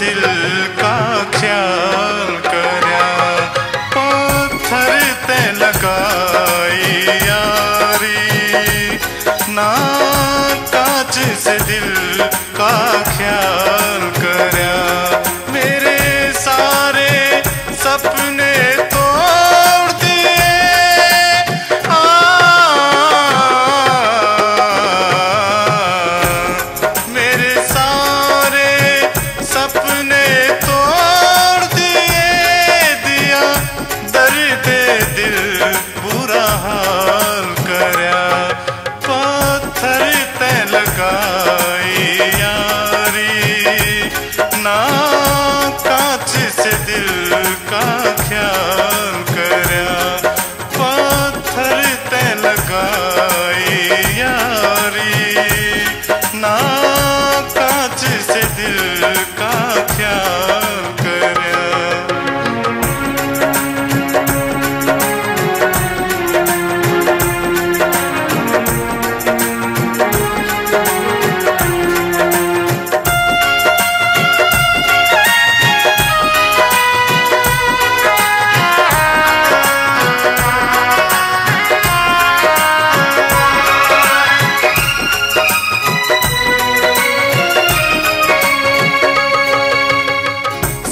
दिल का ख्याल करया, पत्थर ते लगाई यारी, ना कांच से दिल का ख्याल करया। मेरे सारे सपने तोड़ दिए, मेरे सारे सपने तोड़ दिए, दिया दर्द दिल बुरा हाल करया, पत्थर ते लगाई यारी, ना कांच से दिल का ख्याल करया, पत्थर ते लगाई यारी, ना कांच से दिल का ख्याल करया।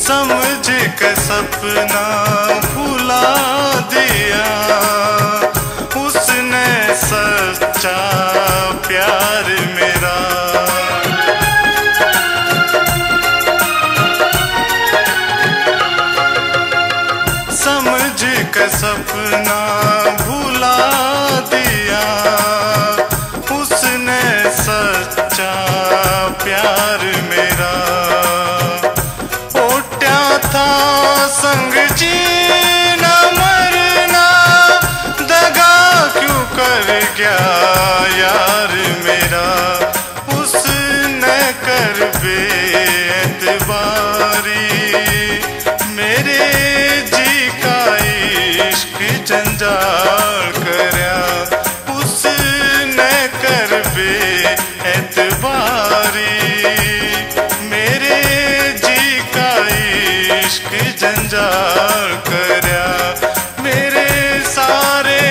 समझ के सपना भुला दिया, उसने सच्चा प्यार मेरा, समझ के सपना भुला दिया, उसने सच्चा प्यार मेरा, था संग जीना मरना, दगा क्यों कर गया यार मेरा, उसने कर बेएतबारी, मेरे जी का इश्क जंजाल करया, उसने कर बेएतबारी, मेरे जी का इश्क जंजाल करया। मेरे सारे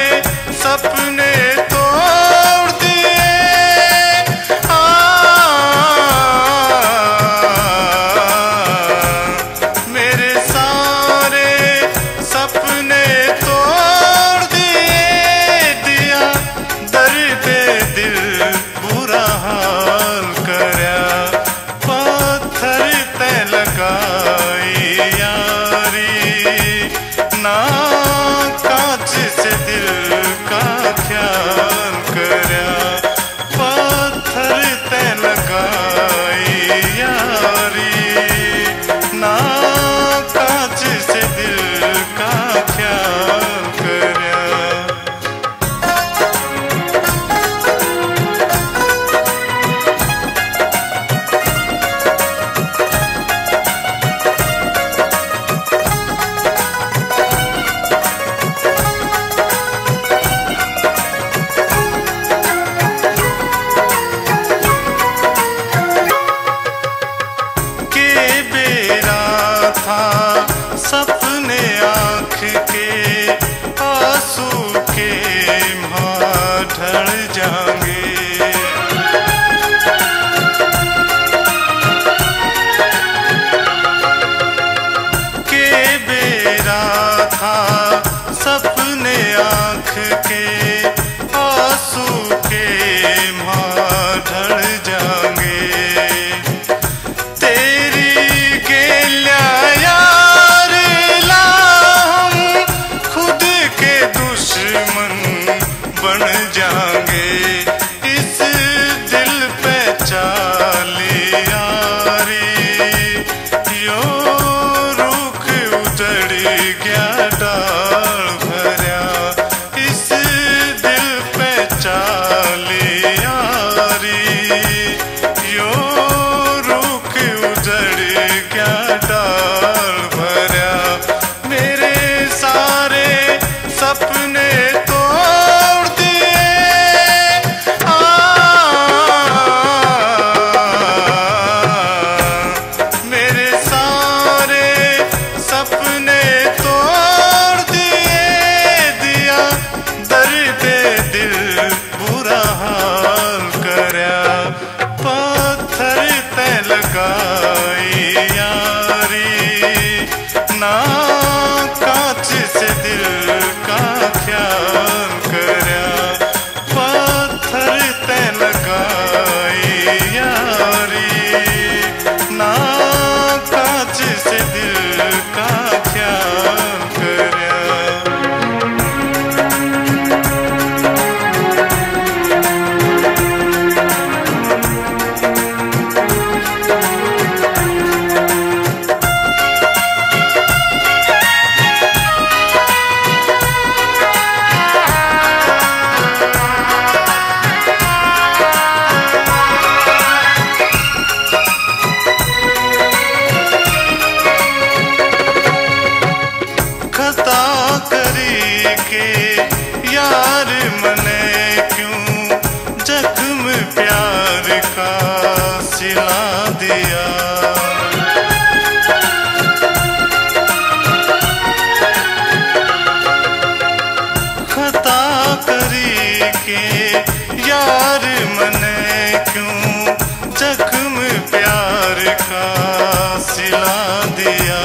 सपने तोड़ दिए, मेरे सारे सपने तोड़ दिए, दिया दर्द दिल बुरा हाल करया, पत्थर ते लगाई यारी, ना कांच से दिल का ख्याल करया, पत्थर ते लगाई यारी, ना कांच से दिल का ख्याल करया। खता करी के यार मने क्यों जख्म प्यार का सिला दिया, खता करी के यार मने क्यों जख्म प्यार का सिला दिया।